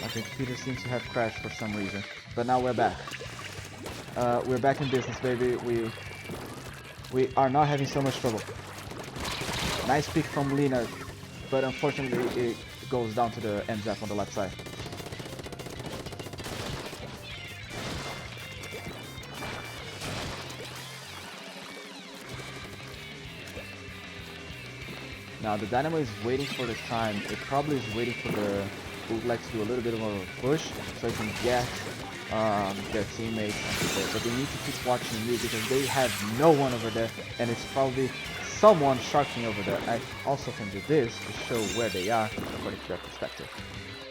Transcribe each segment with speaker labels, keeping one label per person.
Speaker 1: I think Peter seems to have crashed for some reason. But now we're back. We're back in business, baby. We are not having so much trouble. Nice pick from Lina, but unfortunately it goes down to the MZF on the left side. Now the Dynamo is waiting for the time. It probably is waiting for the bootleg to do a little bit of a push so it can get their teammates over there. But they need to keep watching me because they have no one over there, and it's probably someone sharking over there. I also can do this to show where they are according to their perspective.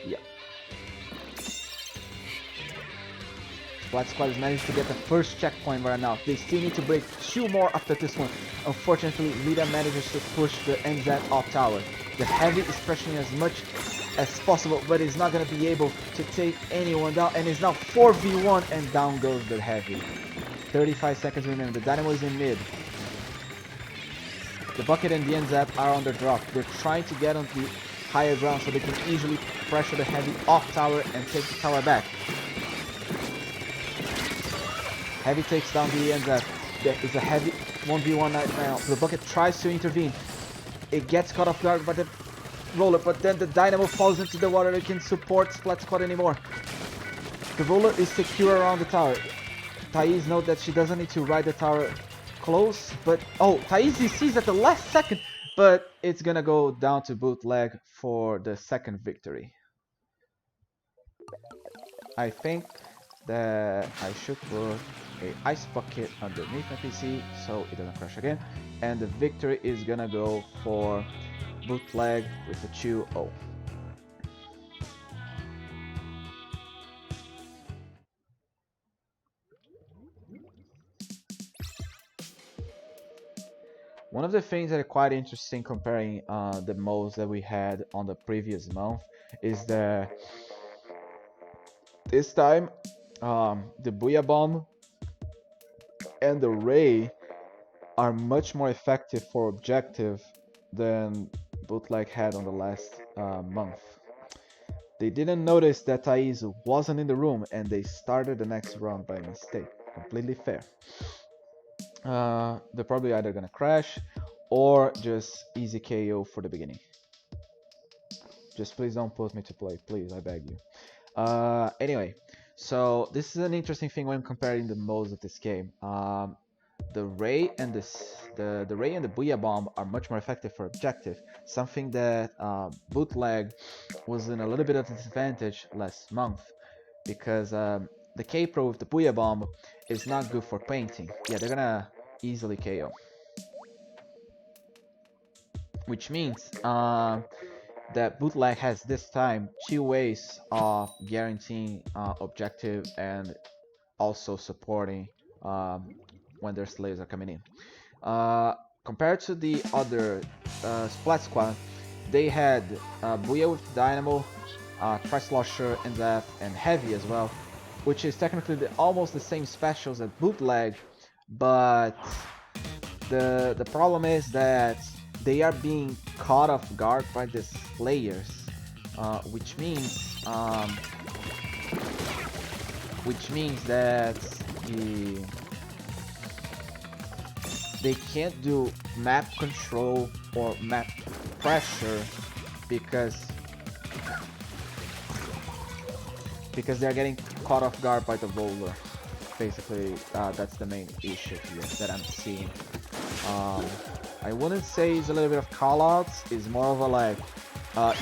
Speaker 1: Yeah. Black Squad has managed to get the first checkpoint right now. They still need to break 2 more after this one. Unfortunately, Lita manages to push the NZ off tower. The Heavy is pressuring as much as possible, but is not going to be able to take anyone down, and is now 4v1, and down goes the Heavy. 35 seconds remaining. The Dynamo is in mid. The Bucket and the NZ are on the drop. They're trying to get on the higher ground so they can easily pressure the Heavy off tower and take the tower back. Heavy takes down the NZ. There is a Heavy 1v1 right now. The Bucket tries to intervene. It gets caught off guard by the Roller, but then the Dynamo falls into the water. It can support Splat Squad anymore. The Roller is secure around the tower. Thais knows that she doesn't need to ride the tower close, but oh, Thais sees at the last second, but it's gonna go down to Bootleg for the second victory. I think that I should put a ice bucket underneath my PC so it doesn't crash again, and the victory is gonna go for Bootleg with a 2-0. One of the things that are quite interesting comparing the modes that we had on the previous month is that this time the Booyah Bomb and the Ray are much more effective for objective than Bootleg had on the last month. They didn't notice that Thais wasn't in the room and they started the next round by mistake. Completely fair. They're probably either gonna crash or just easy KO for the beginning. Just please don't put me to play, please, I beg you. Anyway, so this is an interesting thing when comparing the modes of this game. The Ray and the Ray and the Booyah Bomb are much more effective for objective, something that Bootleg was in a little bit of disadvantage last month because the K-Pro with the Booyah Bomb is not good for painting. Yeah, they're gonna easily KO. Which means that Bootleg has this time 2 ways of guaranteeing objective and also supporting when their slaves are coming in. Compared to the other Splat Squad, they had Booyah with Dynamo, Tri-Slosher, NZF, and Heavy as well, which is technically almost the same specials as Bootleg, but the problem is that they are being caught off guard by the Slayers, which means that they can't do map control or map pressure because they're getting caught off guard by the Roller. Basically, that's the main issue here that I'm seeing. I wouldn't say it's a little bit of callouts. It's more of a like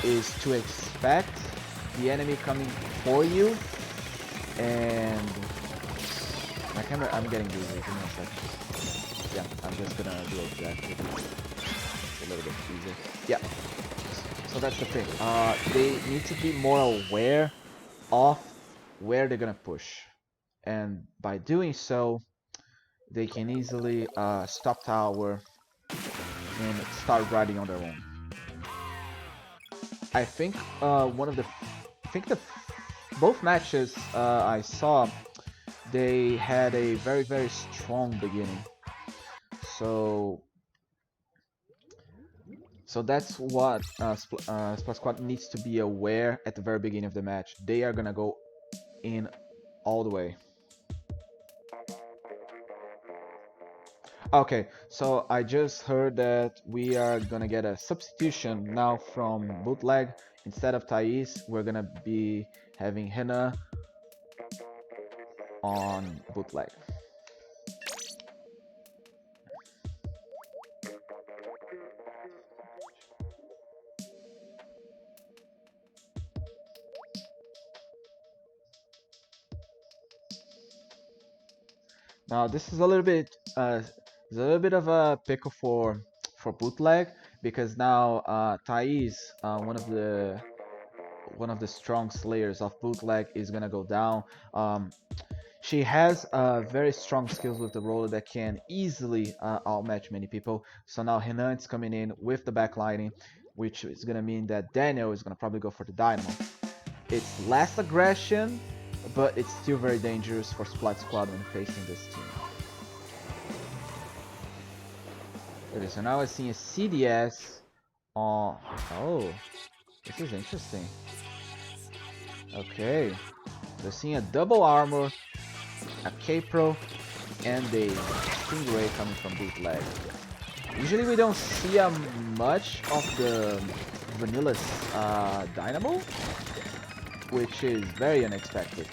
Speaker 1: is to expect the enemy coming for you. And my camera, I'm getting dizzy. Give me a second. Yeah, I'm just gonna do exactly. It's a little bit easier. Yeah. So that's the thing. They need to be more aware of where they're gonna push, and by doing so, they can easily stop tower and start riding on their own. I think both matches I saw, they had a very strong beginning. So So that's what Split Squad needs to be aware at the very beginning of the match. They are gonna go in all the way. Okay, so I just heard that we are gonna get a substitution now from Bootleg. Instead of Thais, we're gonna be having Hina on Bootleg. Now this is a little bit is a little bit of a pickle for Bootleg because now Thais, one of the strong slayers of Bootleg, is gonna go down. She has very strong skills with the roller that can easily outmatch many people. So now Renan's coming in with the backlighting, which is gonna mean that Daniel is gonna probably go for the Dynamo. It's less aggression, but it's still very dangerous for Splat Squad when facing this team. Okay, so now I see a CDS on... Oh, this is interesting. Okay, we're seeing a double armor, a K-Pro, and a Stingray coming from Bootleg. Usually we don't see much of the Vanilla's Dynamo, which is very unexpected.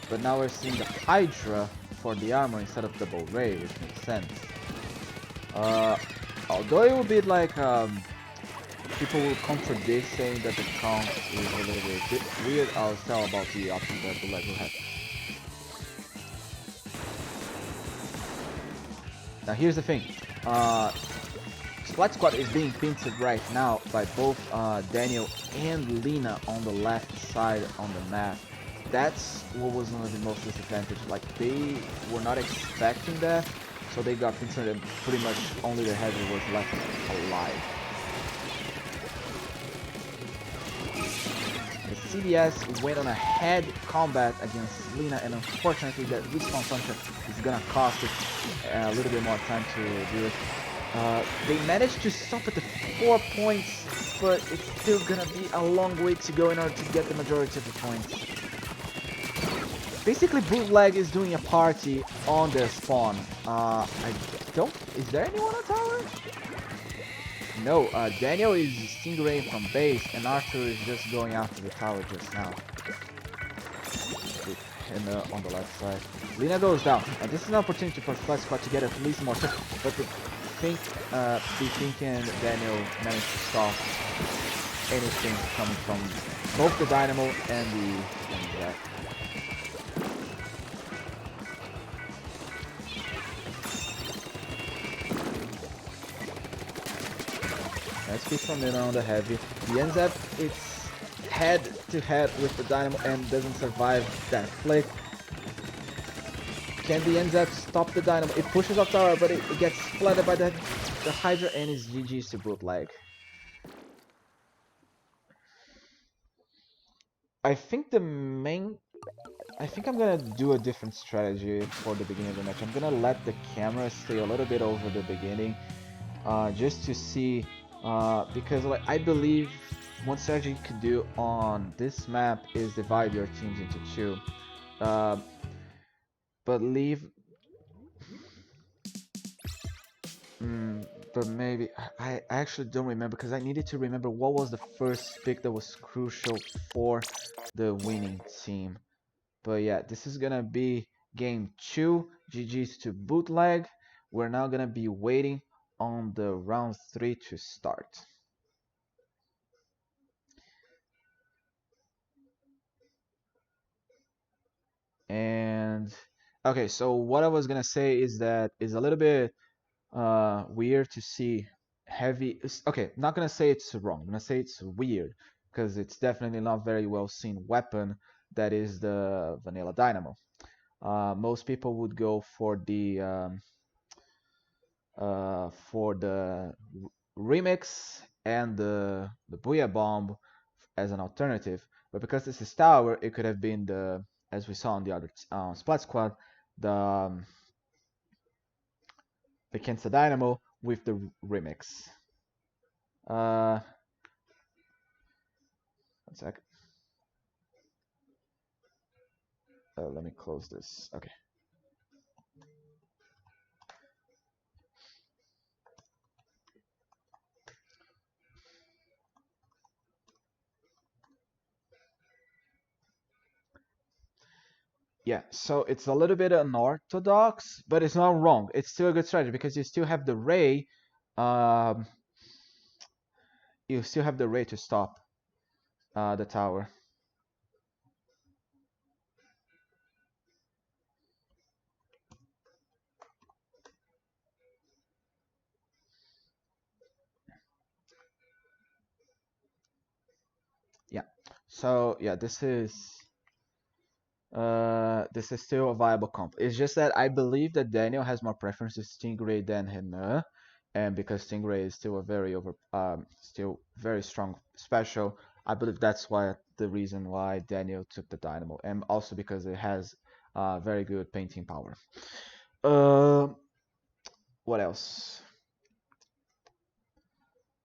Speaker 1: But now we're seeing the Hydra for the armor instead of double ray, which makes sense. Although it would be like people will contradict saying that the count is a little bit weird, I'll tell about the option that the leg will have. Now here's the thing. Splat Squad is being pincered right now by both Daniel and Lina on the left side on the map. That's what was one of the most disadvantaged. Like, they were not expecting that, so they got pincered and pretty much only the heavy was left alive. The CDS went on a head combat against Lina, and unfortunately that respawn function is gonna cost it a little bit more time to do it. They managed to stop at the 4 points, but it's still gonna be a long way to go in order to get the majority of the points. Basically, Bootleg is doing a party on their spawn. Is there anyone on tower? No, Daniel is Stingray from base, and Arthur is just going after the tower just now. And on the left side. Lina goes down. This is an opportunity for Splat Squad to get at least more kills, but the think and Daniel managed to stop anything coming from both the Dynamo and the Jack. Let's keep from in on the heavy. The ends up it's head to head with the Dynamo and doesn't survive that flick. Can the ends up stop the Dynamo? It pushes off tower, but it gets flooded by the Hydra and is GG's to Bootleg. I think I'm gonna do a different strategy for the beginning of the match. I'm gonna let the camera stay a little bit over the beginning, just to see, because like, I believe one strategy you could do on this map is divide your teams into two, but leave. But maybe I actually don't remember because I needed to remember what was the first pick that was crucial for the winning team. But yeah, this is gonna be game 2. GG's to Bootleg. We're now gonna be waiting on the round 3 to start. And okay, so what I was gonna say is that is a little bit weird to see heavy. Okay, not gonna say it's wrong. I'm gonna say it's weird because it's definitely not very well seen weapon that is the Vanilla Dynamo. Most people would go for the remix and the Booyah Bomb as an alternative, but because this is tower, it could have been the, as we saw on the other Splat Squad, the Kensa Dynamo with the remix. Uh, one sec. Let me close this. Okay. Yeah, so it's a little bit unorthodox, but it's not wrong. It's still a good strategy because you still have the ray. Um, you still have the ray to stop the tower. Yeah. So yeah, this is still a viable comp. It's just that I believe that Daniel has more preference to Stingray than Hena, and because Stingray is still a still very strong special, I believe that's why the reason why Daniel took the Dynamo, and also because it has very good painting power. Uh, what else?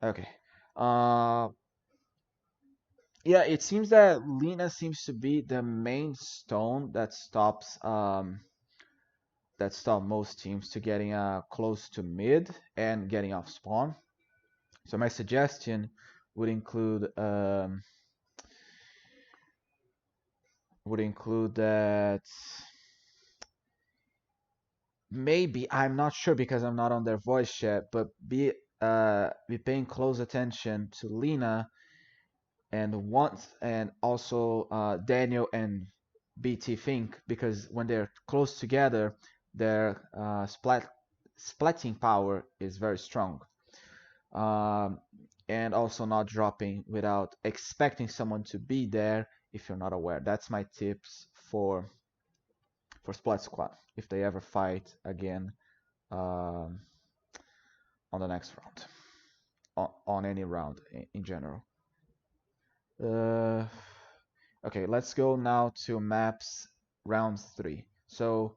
Speaker 1: Okay. Uh, yeah, it seems that Lina seems to be the main stone that stop most teams to getting close to mid and getting off spawn. So my suggestion would include that maybe I'm not sure because I'm not on their voice chat, but be paying close attention to Lina and also Daniel and BT Fink because when they're close together, their splatting power is very strong. um, and also not dropping without expecting someone to be there if you're not aware. That's my tips for Splat Squad if they ever fight again um, on the next round, on any round in general. Uh, okay, let's go now to maps round 3. So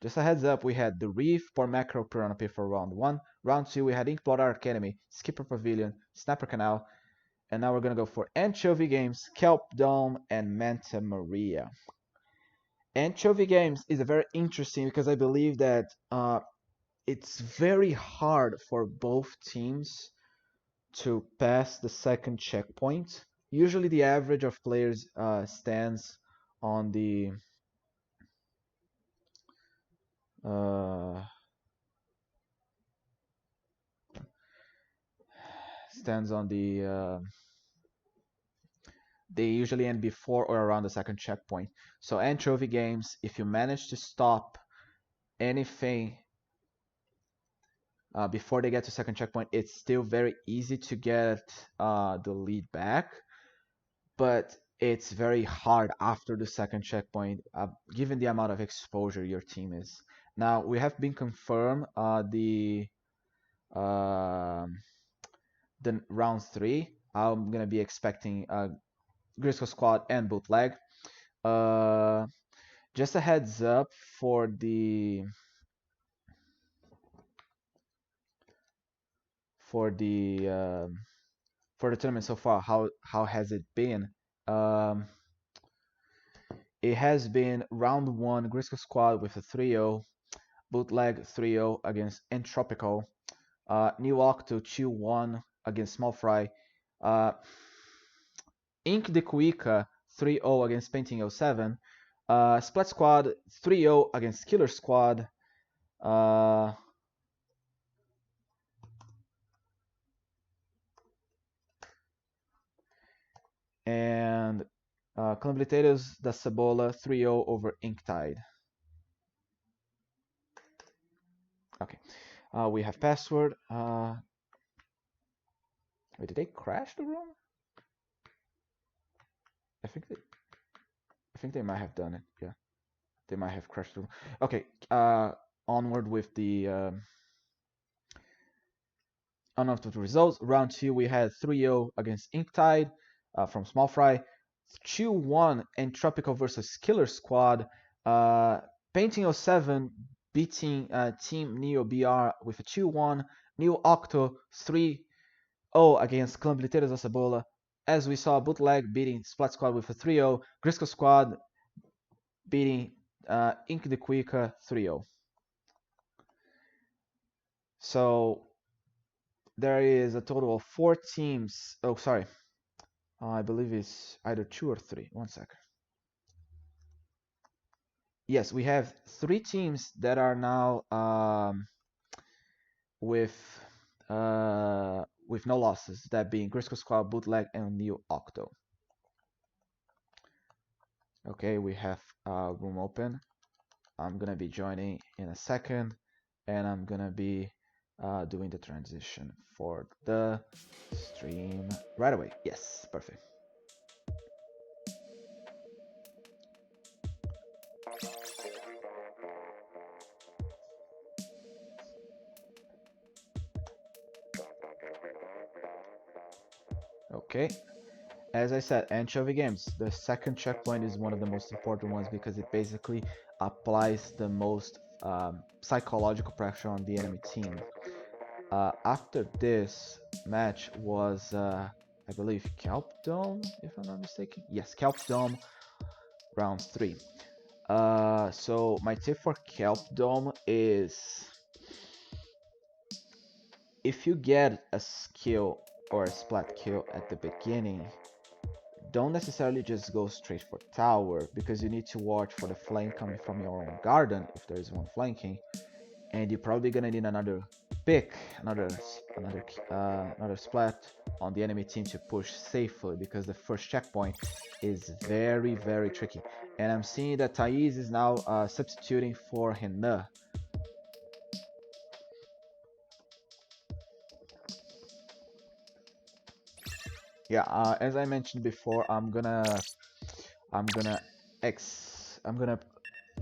Speaker 1: just a heads up, we had the Reef, Port Macro, Piranha Pit for round 1. Round 2, we had Inkblot Academy, Skipper Pavilion, Sniper Canal, and now we're gonna go for Anchovy Games, Kelp Dome, and Manta Maria. Anchovy Games is a very interesting because I believe that it's very hard for both teams to pass the second checkpoint. Usually, the average of players uh, stands on the they usually end before or around the second checkpoint. So Anchovy Games, if you manage to stop anything before they get to second checkpoint, it's still very easy to get the lead back, but it's very hard after the second checkpoint, given the amount of exposure your team is. Now we have been confirmed uh, the round 3. I'm gonna be expecting Grisco Squad and Bootleg. Uh, just a heads up for the for the um, for the tournament so far. How has it been? Um, it has been round 1 Grisco Squad with a 3-0, Bootleg 3-0 against Entropical, New Octo 2-1 against Small Fry, Ink de Cuica 3-0 against Painting 07, Splat Squad 3-0 against Killer Squad, uh, and Clambliteiros da Cebola 3-0 over Inktide. Okay, we have password. Wait, did they crash the room? I think they might have done it. Yeah, they might have crashed the room. Okay, onward with the onward with the results. Round 2, we had 3-0 against Inktide from Small Fry. 2-1 Entropical versus Killer Squad. Painting 07 beating Team Neo BR with a 2-1. New Octo 3 Oh, against Clumbliteiros da Cebola, as we saw Bootleg beating Splat Squad with a 3-0, Grisco Squad beating Ink the Quicker 3-0. So there is a total of 4 teams. Oh, sorry. I believe it's either 2 or 3. One second. Yes, we have 3 teams that are now with no losses. That being Grisco Squad, Bootleg, and New Octo. Okay, we have room open. I'm gonna be joining in a second, and I'm gonna be doing the transition for the stream right away. Yes, perfect. Okay, as I said, Anchovy Games, the second checkpoint is one of the most important ones because it basically applies the most psychological pressure on the enemy team. After this match was, I believe, Kelp Dome, if I'm not mistaken. Yes, Kelp Dome, round 3. So my tip for Kelp Dome is if you get a skill or a splat kill at the beginning, don't necessarily just go straight for tower because you need to watch for the flank coming from your own garden if there is one flanking, and you're probably gonna need another pick, another splat on the enemy team to push safely because the first checkpoint is very tricky. And I'm seeing that Thais is now substituting for Hena. Yeah, as I mentioned before, I'm gonna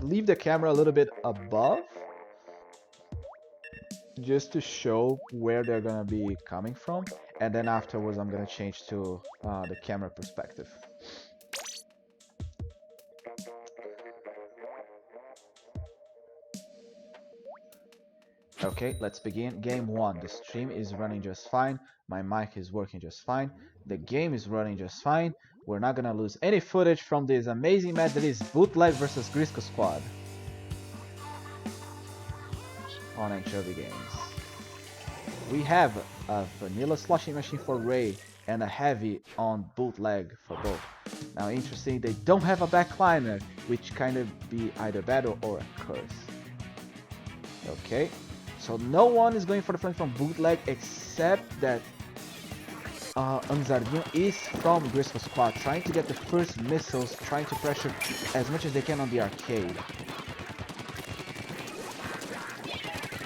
Speaker 1: leave the camera a little bit above just to show where they're gonna be coming from, and then afterwards I'm gonna change to the camera perspective. Okay, let's begin. Game 1. The stream is running just fine. My mic is working just fine. The game is running just fine. We're not gonna lose any footage from this amazing match that is Bootleg versus Grisco Squad on Anchovy Games. We have a vanilla sloshing machine for Ray and a heavy on Bootleg for both. Now interesting, they don't have a backliner, which kind of be either battle or a curse. Okay, so no one is going for the flank from Bootleg except that Anzardinho is from Grisco Squad, trying to get the first missiles, trying to pressure as much as they can on the arcade.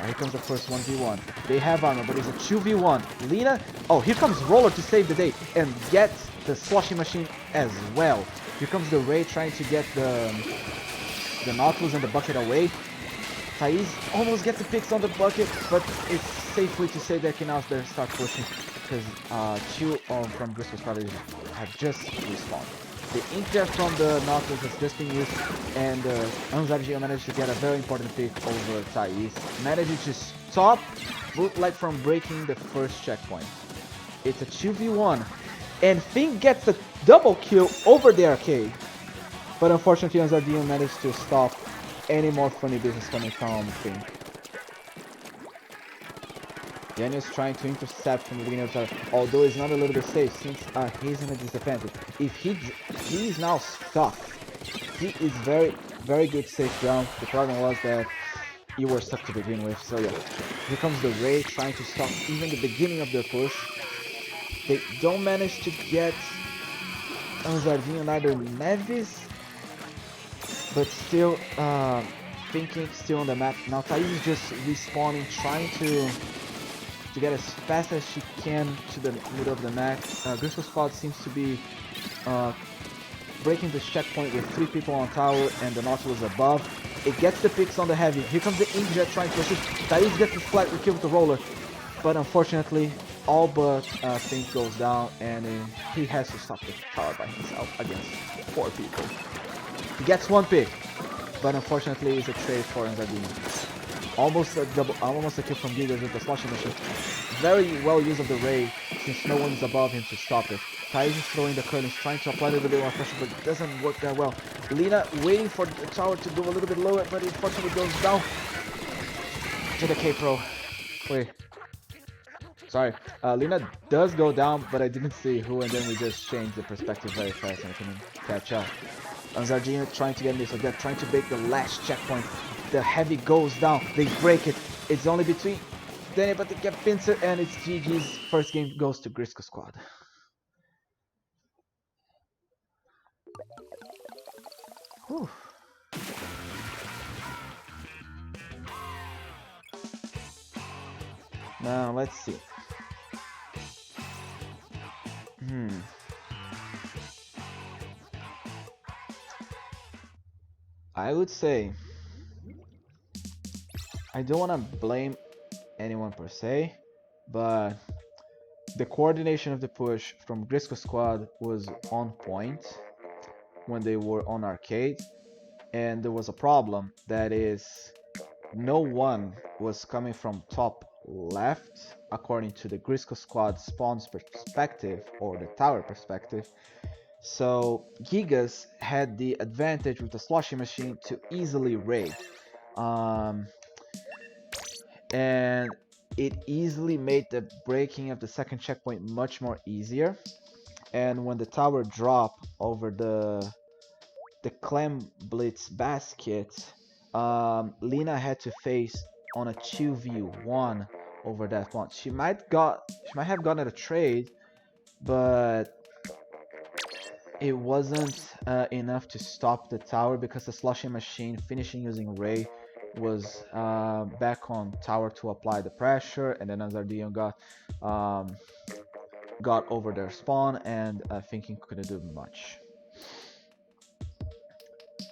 Speaker 1: Here comes the first 1v1. They have armor, but it's a 2v1. Lina, oh, here comes Roller to save the day and gets the sloshing machine as well. Here comes the Ray trying to get the Nautilus and the bucket away. Thais almost gets the picks on the bucket, but it's safely to say that can now start pushing because two from Grisco Squad have just respawned. The inkjet from the Nautilus has just been used, and Anzardinho managed to get a very important pick over Thais, managing to stop Bootleg from breaking the first checkpoint. It's a 2v1, and Fink gets a double kill over the arcade, but unfortunately Anzardinho managed to stop any more funny business coming from Fink. Daniel's trying to intercept from the beginning of the time, although it's not a little bit safe since he's in a disadvantage. If he is now stuck, he is very good safe ground. The problem was that you were stuck to begin with, so yeah. Here comes the Ray trying to stop even the beginning of their push. They don't manage to get Anzardinho, neither Neves, but still thinking still on the map. Now Thais is just respawning, trying to get as fast as she can to the middle of the map. Grisco Squad seems to be breaking this checkpoint with 3 people on tower and the Nautilus above. It gets the picks on the heavy. Here comes the inkjet trying to pursue. Thais gets the flat kill with the roller, but unfortunately all but Fink goes down, and he has to stop the tower by himself against 4 people. He gets 1 pick, but unfortunately it's a trade for Anzardinho. Almost a double, almost a kill from Gigas with the sloshing machine. Very well use of the Ray, since no one is above him to stop it. Thais is throwing the curtains, trying to apply a little bit more pressure, but it doesn't work that well. Lina waiting for the tower to go a little bit lower, but it unfortunately goes down to the K-Pro. Wait. Sorry. Lina does go down, but I didn't see who, and then we just changed the perspective very fast and I couldn't catch up. Anzardinho trying to get this, so they're trying to break the last checkpoint. The heavy goes down, they break it. It's only between Daniel, but they get Pincer, and it's GG's. First game goes to Grisco Squad. Whew. Now let's see. I would say I don't want to blame anyone per se, but the coordination of the push from Grisco Squad was on point when they were on arcade, and there was a problem, that is, no one was coming from top left according to the Grisco Squad spawn's perspective or the tower perspective. So Gigas had the advantage with the sloshing machine to easily raid, and it easily made the breaking of the second checkpoint much more easier. And when the tower dropped over the Clam Blitz basket, Lina had to face on a 2v1 over that one. She might have gotten a trade, but it wasn't enough to stop the tower because the sloshing machine finishing using Ray was back on tower to apply the pressure, and then Azardion got over their spawn, and thinking couldn't do much.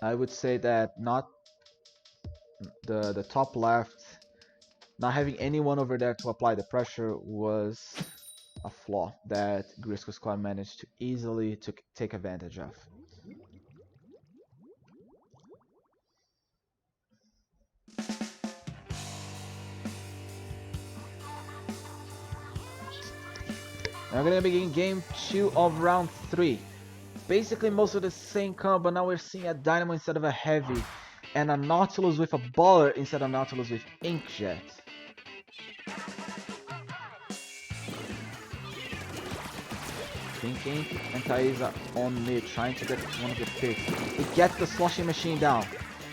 Speaker 1: I would say that not the top left, not having anyone over there to apply the pressure was a flaw that Grisco Squad managed to easily take advantage of. Now we're gonna begin game 2 of round 3. Basically most of the same combo, but now we're seeing a Dynamo instead of a Heavy, and a Nautilus with a Baller instead of Nautilus with Inkjet. Thinking, and Thais on mid, trying to get one of the picks. It gets the sloshing machine down.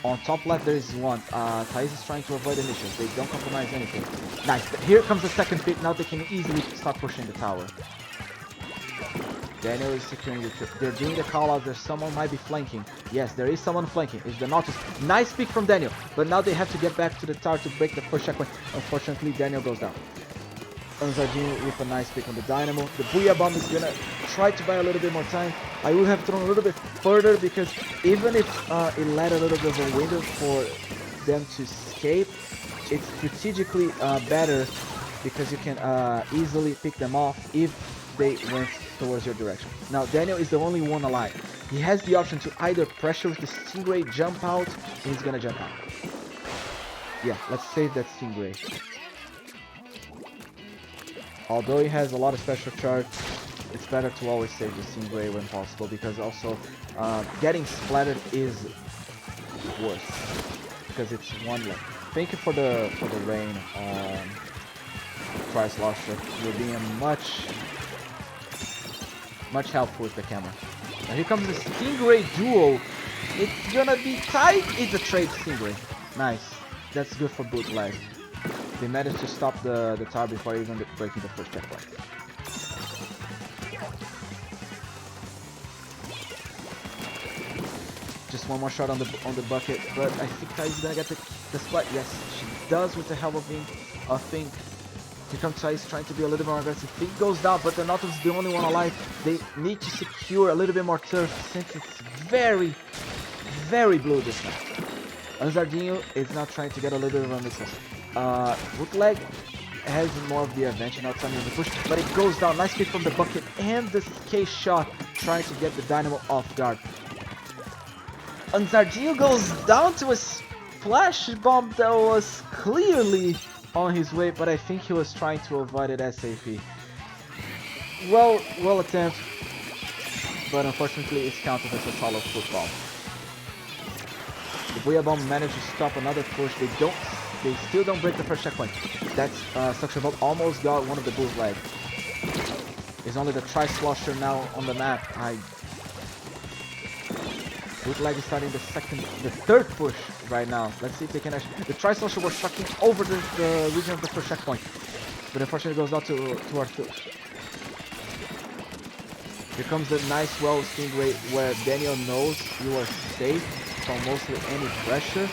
Speaker 1: On top left there is one. Thais is trying to avoid initials. They don't compromise anything. Nice. Here comes the second pick. Now they can easily start pushing the tower. Daniel is securing the trip. They're doing the call out. There's someone might be flanking. Yes, there is someone flanking. It's the Nautilus. Nice pick from Daniel. But now they have to get back to the tower to break the first checkpoint. Unfortunately, Daniel goes down. Anzardinho with a nice pick on the Dynamo. The Booyah Bomb is gonna try to buy a little bit more time. I would have thrown a little bit further, because even if it let a little bit of a window for them to escape, it's strategically better because you can easily pick them off if they went towards your direction. Now Daniel is the only one alive. He has the option to either pressure with the Stingray, jump out, and he's gonna jump out. Yeah, let's save that Stingray. Although he has a lot of special charge, it's better to always save the Stingray when possible, because also getting splattered is worse, because it's one left. Thank you for the rain, Price Losher. You're being much helpful with the camera. Now here comes the Stingray duo. It's gonna be tight. It's a trade Stingray. Nice. That's good for bootleg. They managed to stop the tower before even breaking the first checkpoint. Just one more shot on the bucket, but I think Thais is gonna get the splat. Yes, she does with the help of Fink. Here comes Thais trying to be a little more aggressive. Fink goes down, but the Nautilus is the only one alive. They need to secure a little bit more turf since it's very, very blue this time. Anzardinho is now trying to get a little bit of a missile. Bootleg has more of the advantage now, trying to push, but it goes down. Nice pick from the bucket and the K shot, trying to get the Dynamo off guard. Anzardinho goes down to a flash bomb that was clearly on his way, but I think he was trying to avoid it ASAP. Well attempt, but unfortunately it's counted as a follow football. The Booyah Bomb managed to stop another push. They still don't break the first checkpoint. That's Suction Bomb almost got one of the bootleg. It's only the Tri-Slosher now on the map. Bootleg is starting the third push right now. Let's see if they can actually. The Tri-Slosher was trucking over the region of the first checkpoint, but unfortunately it goes out to our foot. Here comes the nice well Stingray where Daniel knows you are safe from mostly any pressure.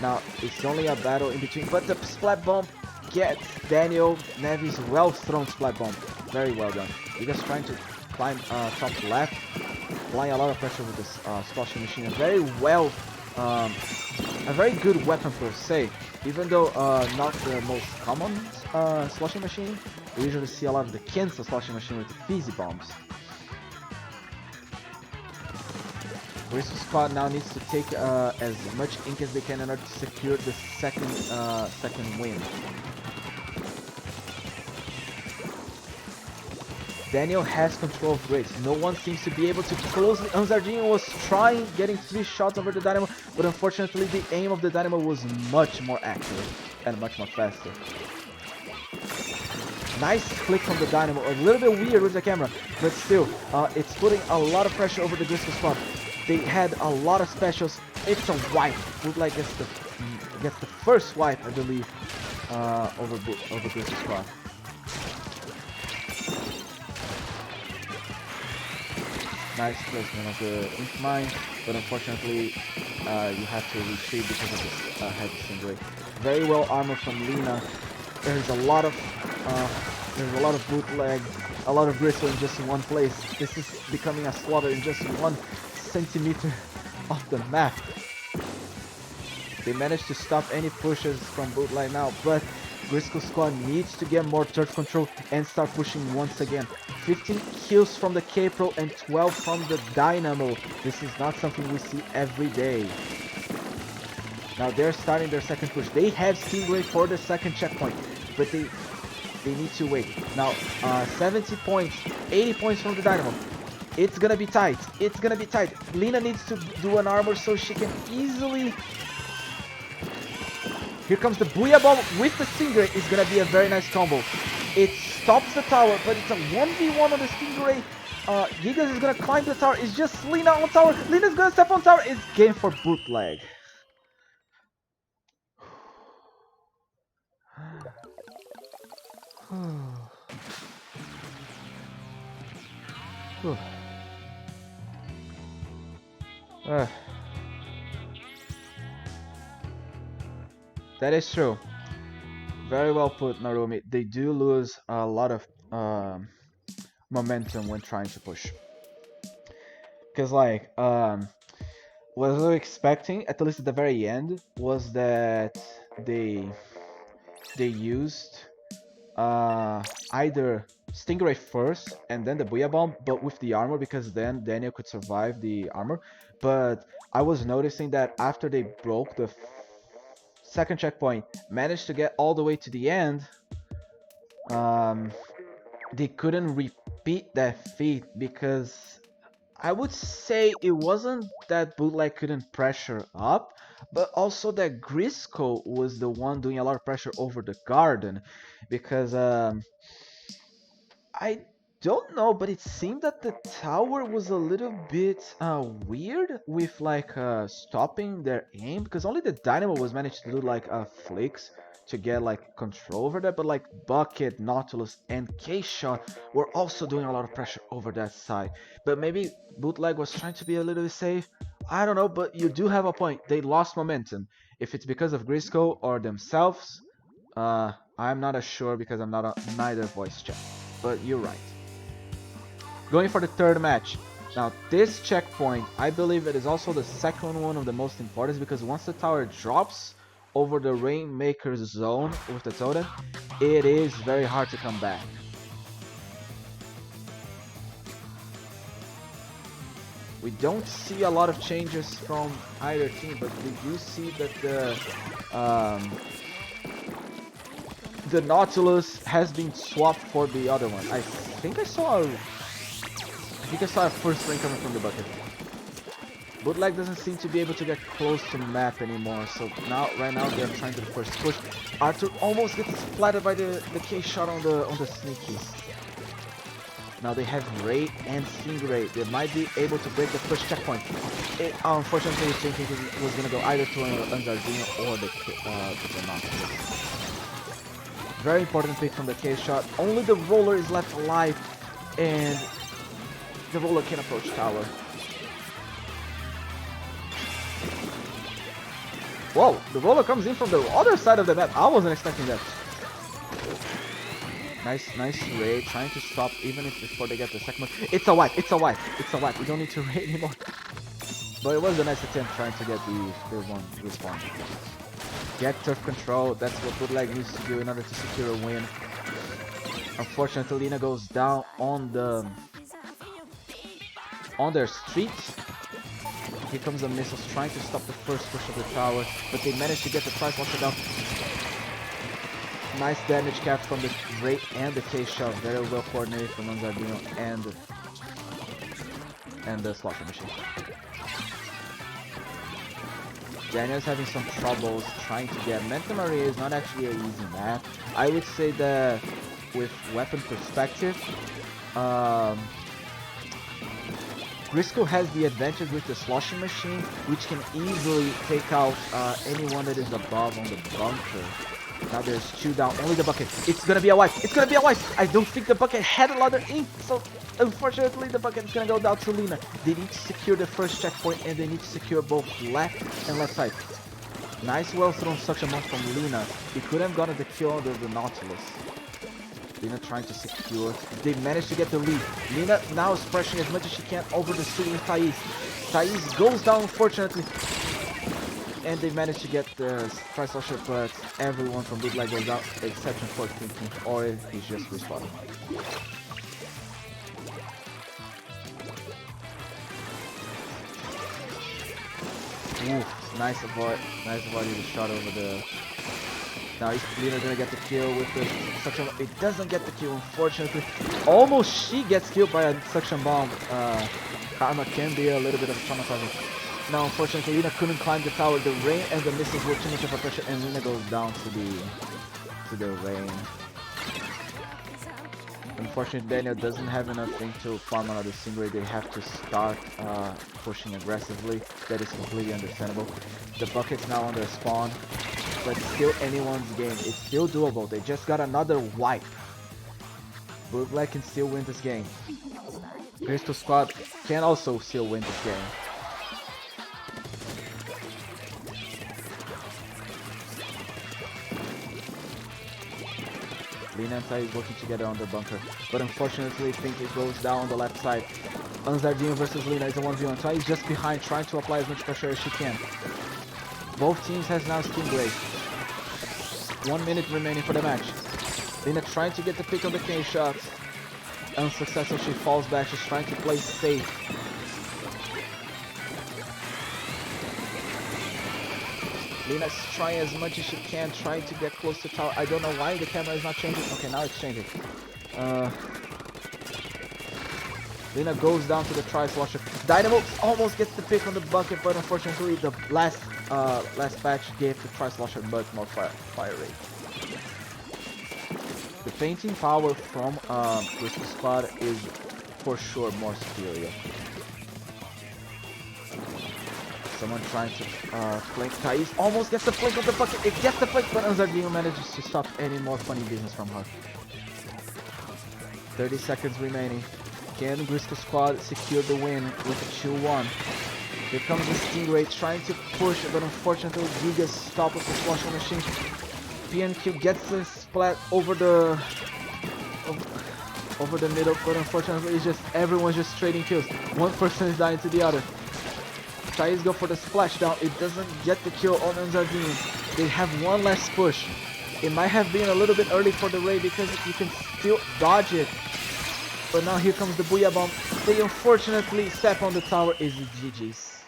Speaker 1: Now it's only a battle in between, but the Splat Bomb gets Daniel. Nevi's well thrown Splat Bomb. Very well done. You guys trying to climb top left, applying a lot of pressure with this sloshing machine. A very good weapon per se. Even though not the most common sloshing machine, we usually see a lot of the Kensa sloshing machine with the Fizzy Bombs. Bristol Squad now needs to take as much ink as they can in order to secure the second win. Daniel has control of Grace. No one seems to be able to close. Anzardinho was trying, getting 3 shots over the Dynamo, but unfortunately the aim of the Dynamo was much more accurate and much more faster. Nice click from the Dynamo. A little bit weird with the camera, but still, it's putting a lot of pressure over the Grisco Squad. They had a lot of specials. It's a wipe. Bootleg gets the first wipe, I believe, over Grisco Squad. Nice placement of the ink mine, but unfortunately you have to retreat because of this heavy Stingray. Very well armored from Lina. There's a lot of bootleg, a lot of Gristle in just one place. This is becoming a slaughter in just 1 centimeter of the map. They managed to stop any pushes from bootleg now, but Grisco Squad needs to get more turf control and start pushing once again. 15 kills from the K-Pro and 12 from the Dynamo. This is not something we see every day. Now they're starting their second push. They have Stingray for the second checkpoint, but they need to wait. Now 70 points, 80 points from the Dynamo. It's gonna be tight. It's gonna be tight. Lina needs to do an armor so she can easily. Here comes the Booyah Bomb with the Stingray. It's gonna be a very nice combo. It stops the tower, but it's a 1v1 on the Stingray. Gigas is gonna climb the tower. It's just Lina on tower. Lina's gonna step on tower. It's game for bootleg. That is true. Very well put, Narumi. They do lose a lot of momentum when trying to push. Because like, what I was expecting, at least at the very end, was that they used either Stingray first and then the Booyah Bomb, but with the armor, because then Daniel could survive the armor. But I was noticing that after they broke the second checkpoint, managed to get all the way to the end, they couldn't repeat that feat because I would say it wasn't that bootleg couldn't pressure up, but also that Grisco was the one doing a lot of pressure over the garden, because I don't know, but it seemed that the tower was a little bit weird with like stopping their aim, because only the Dynamo was managed to do like flicks to get like control over that, but like Bucket, Nautilus, and K-Shot were also doing a lot of pressure over that side. But maybe Bootleg was trying to be a little bit safe. I don't know, but you do have a point. They lost momentum. If it's because of Grisco or themselves, I'm not as sure because I'm not neither voice chat. But you're right. Going for the third match. Now this checkpoint, I believe it is also the second one of the most important, because once the tower drops over the Rainmaker's zone with the totem, it is very hard to come back. We don't see a lot of changes from either team, but we do see that the Nautilus has been swapped for the other one. I think I saw a first ring coming from the bucket. Bootleg doesn't seem to be able to get close to map anymore, so right now they're trying to first push. Arthur almost gets splattered by the K shot on the sneakies. Now they have Ray and Stingray. They might be able to break the first checkpoint. Unfortunately, thinking it was gonna go either to Anzardino or the Nautilus. Very important pick from the K shot. Only the roller is left alive, and the roller can approach tower. Whoa, the roller comes in from the other side of the map. I wasn't expecting that. Nice Ray, trying to stop even if before they get the second one. It's a wipe. We don't need to Ray anymore. But it was a nice attempt trying to get the one respawn. Get turf control, that's what Bootleg needs to do in order to secure a win. Unfortunately, Lina goes down on their street. Here comes the missiles trying to stop the first push of the tower, but they managed to get the price locked down. Nice damage cap from the Ray and the K shot, very well coordinated from Anzardino and the slosher machine. Daniel's having some troubles trying to get. Manta Maria is not actually an easy map. I would say that with weapon perspective, Grisco has the advantage with the sloshing machine, which can easily take out anyone that is above on the bunker. Now there's two down, only the bucket. It's gonna be a wipe. I don't think the bucket had a lot of ink, so unfortunately the bucket is gonna go down to Lina. They need to secure the first checkpoint, and they need to secure both left and left side. Nice well thrown suction bomb from Lina. He could have gotten the kill under the Nautilus. Lina trying to secure. They managed to get the lead. Lina now is pressuring as much as she can over the street with Thais. Thais goes down, unfortunately. And they managed to get the price washer, but everyone from Bootleg goes out, exception for Thinking, or he's just respawning. Oof, nice avoid the shot over the... Now Lina gonna get the kill with the suction bomb. It doesn't get the kill, unfortunately. Almost she gets killed by a suction bomb. Karma can be a little bit of traumatizing. Now, unfortunately, Lina couldn't climb the tower. The rain and the missiles were too much of a pressure, and Lina goes down to the rain. Unfortunately, Daniel doesn't have enough thing to farm another Stingray. They have to start pushing aggressively. That is completely understandable. The bucket's now on their spawn, but still anyone's game. It's still doable. They just got another wipe. Bootleg can still win this game. Crystal Squad can also still win this game. Lina and Thais working together on the bunker, but unfortunately I think it goes down on the left side. Anzardino versus Lina is a 1v1. Thais just behind, trying to apply as much pressure as she can. Both teams has now Stingray. 1 minute remaining for the match. Lina trying to get the pick on the K shots. Unsuccessful, she falls back, she's trying to play safe. Lina's trying as much as she can, trying to get close to tower. I don't know why the camera is not changing. Okay, now it's changing. Lina goes down to the tri-slosher. Dynamo almost gets the pick on the bucket, but unfortunately the last patch gave the tri-slosher much more fire rate. The painting power from Crystal Squad is for sure more superior. Someone trying to flank Thais. Almost gets the flank of the bucket. It gets the flank, but Anzardino manages to stop any more funny business from her. 30 seconds remaining. Can Grisco Squad secure the win with a 2-1? Here comes the Stingray trying to push, but unfortunately Giga stopped with the sloshing machine. PNQ gets the splat over the middle, but unfortunately it's just everyone's just trading kills. One person is dying to the other. Thais go for the splashdown. It doesn't get the kill on Anzardino. They have one last push. It might have been a little bit early for the Ray because you can still dodge it. But now here comes the Booyah Bomb. They unfortunately step on the tower. Is the GG's.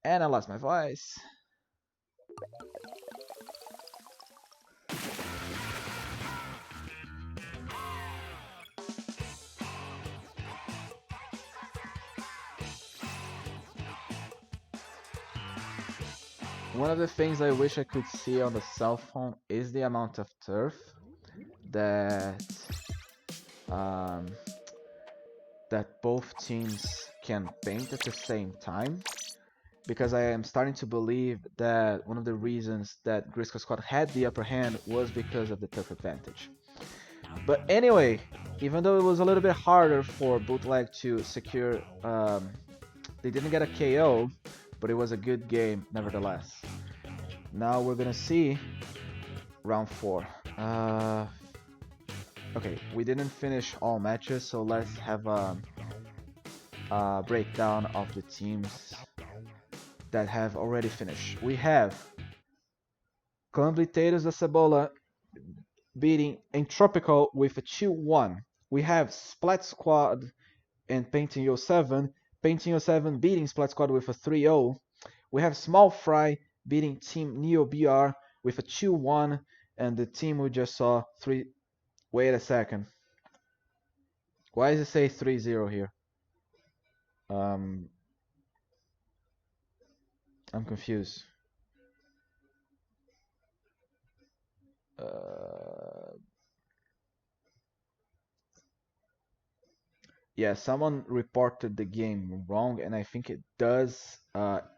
Speaker 1: And I lost my voice. One of the things I wish I could see on the cell phone is the amount of turf that um, that both teams can paint at the same time. Because I am starting to believe that one of the reasons that Grisco Squad had the upper hand was because of the turf advantage. But anyway, even though it was a little bit harder for Bootleg to secure, they didn't get a KO, but it was a good game nevertheless. Now we're gonna see round 4. Okay, we didn't finish all matches, so let's have a breakdown of the teams that have already finished. We have Compliteiros da Cebola beating Entropical with a 2-1. We have Splat Squad and Painting 07. Painting 07 beating Splat Squad with a 3-0. We have Small Fry beating Team Neo BR with a 2-1. And the team we just saw, 3... Wait a second. Why does it say 3-0 here? I'm confused. Yeah, someone reported the game wrong, and I think it does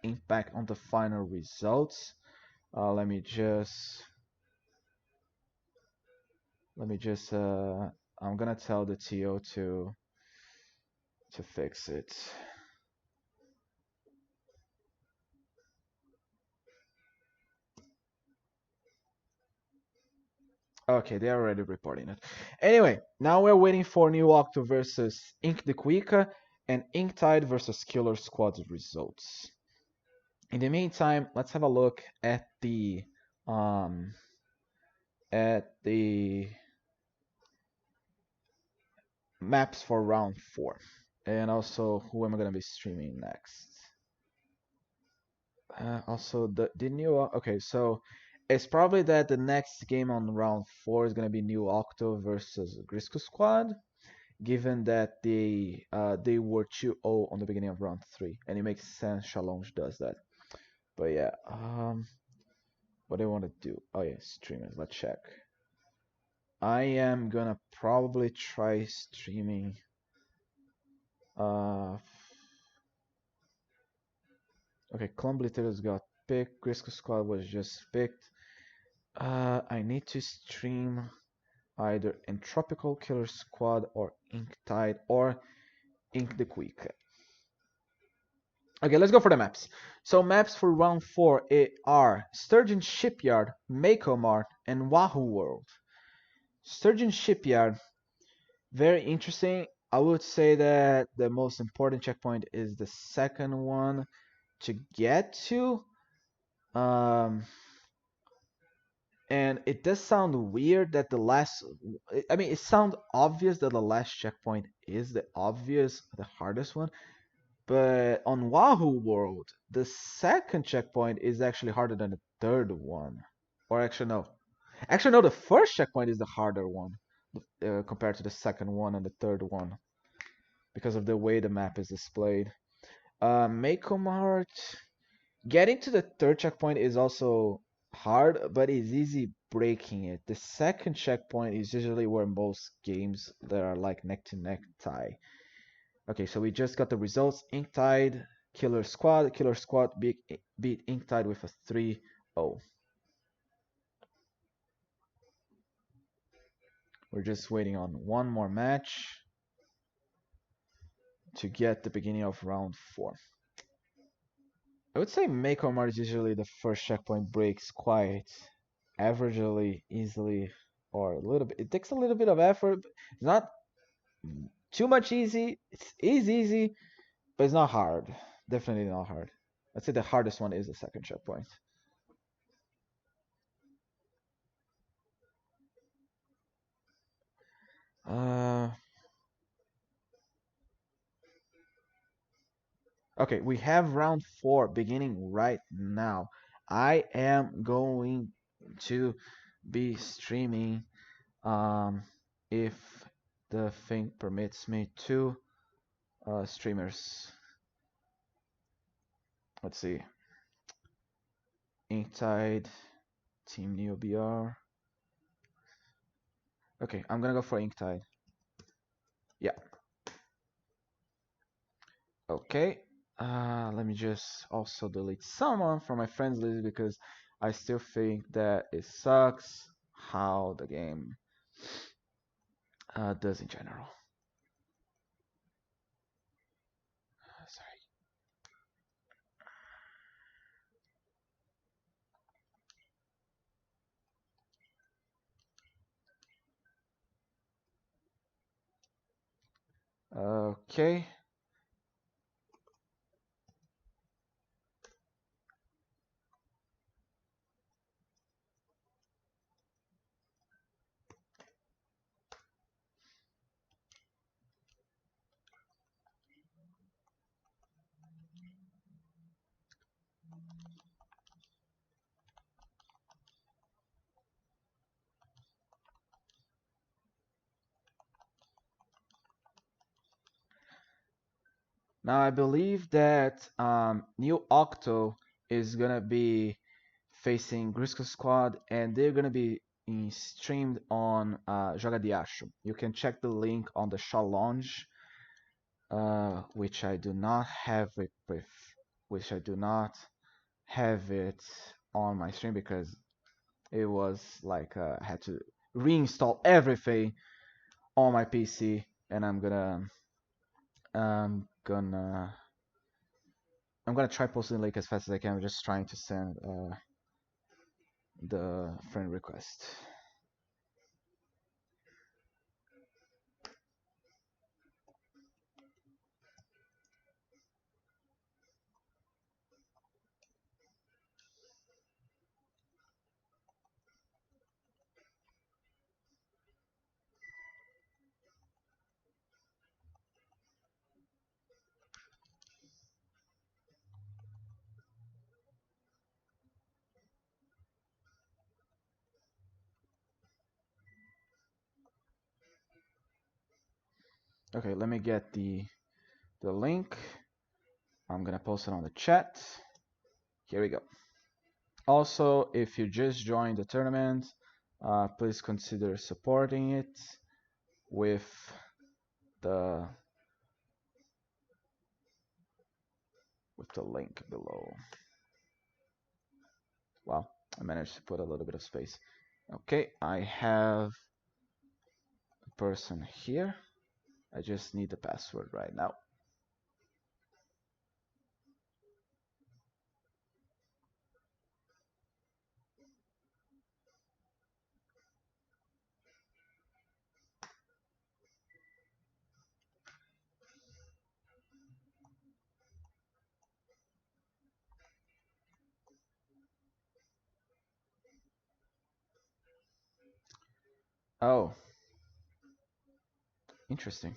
Speaker 1: impact on the final results. Let me just I'm gonna tell the TO to fix it. Okay, they're already reporting it. Anyway, now we're waiting for New Octo versus Ink the Quika and Ink Tide versus Killer Squad results. In the meantime, let's have a look at the um at the maps for round 4, and also who am I gonna be streaming next. Also the new okay, so it's probably that the next game on round 4 is gonna be New Octo versus Grisco Squad, given that they were 2-0 on the beginning of round 3, and it makes sense Challenge does that. But yeah, what do I want to do? Oh yeah, streamers. Let's check. I am gonna probably try streaming. Okay, Clumblitter's got picked. Grisco Squad was just picked. I need to stream either Entropical Killer Squad or Ink Tide or Ink the Quick. Okay, let's go for the maps. So maps for round 4 are Sturgeon Shipyard, Mako Mart, and Wahoo World. Sturgeon Shipyard, very interesting. I would say that the most important checkpoint is the second one to get to. And it does sound weird that the last, I mean, it sounds obvious that the last checkpoint is the hardest one. But on Wahoo World, the second checkpoint is actually harder than the third one. Or actually, no. Actually, no, the first checkpoint is the harder one compared to the second one and the third one because of the way the map is displayed. Mako Mart, getting to the third checkpoint is also hard, but it's easy breaking it. The second checkpoint is usually where most games that are like neck to neck tie. Okay, so we just got the results. Ink Tide, Killer Squad. Killer Squad beat Ink Tide with a 3-0. We're just waiting on one more match to get the beginning of round 4. I would say Mako Mart is usually the first checkpoint breaks quite averagely, easily, or a little bit. It takes a little bit of effort. It's not too much easy. It is easy, but it's not hard. Definitely not hard. I'd say the hardest one is the second checkpoint. Uh, okay, we have round four beginning right now. I am going to be streaming, um, if the thing permits me, two streamers. Let's see, Inktide, Team NeoBR. Okay, I'm gonna go for Inktide. Yeah. Okay. Let me just also delete someone from my friends list because I still think that it sucks how the game does in general. Sorry. Okay. Now I believe that New Octo is gonna be facing Grisco Squad, and they're gonna be streamed on Joga de Acho. You can check the link on the Shaw Lounge, which I do not have it with, which I do not have it on my stream because it was like I had to reinstall everything on my PC, and I'm gonna I'm gonna try posting the link as fast as I can. I'm just trying to send the friend request. Okay, let me get the link. I'm gonna post it on the chat. Here we go. Also, if you just joined the tournament, please consider supporting it with the link below. Well, I managed to put a little bit of space. Okay, I have a person here. I just need the password right now. Oh, interesting.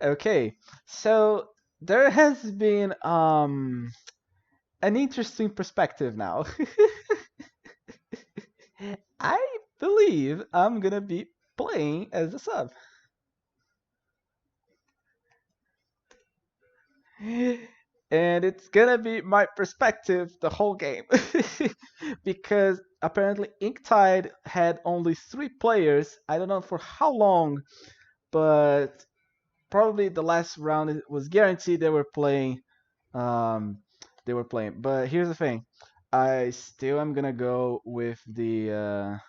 Speaker 1: Okay, so there has been an interesting perspective now. I believe I'm gonna be playing as a sub. And it's gonna be my perspective the whole game. Because apparently Inktide had only 3 players. I don't know for how long, but probably the last round it was guaranteed they were playing Um, they were playing. But here's the thing. I still am gonna go with the.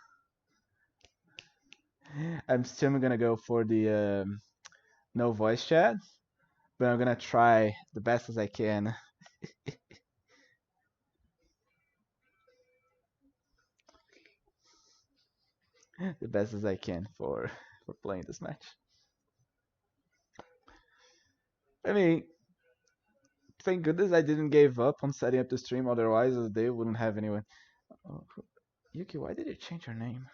Speaker 1: I'm still gonna go for the no voice chat, but I'm gonna try the best as I can, the best as I can for playing this match. I mean, thank goodness I didn't give up on setting up the stream. Otherwise, they wouldn't have anyone. Oh, Yuki, why did you change your name?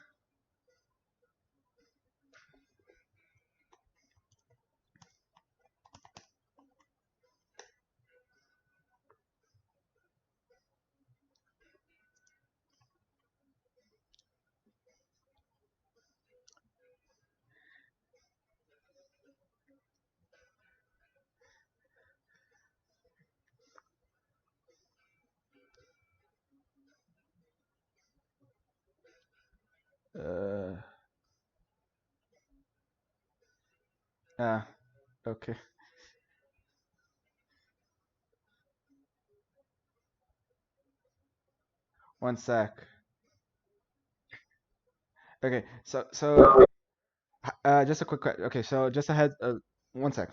Speaker 1: Uh, ah, okay. One sec. Okay, so just a quick question. Okay, so just ahead. One sec.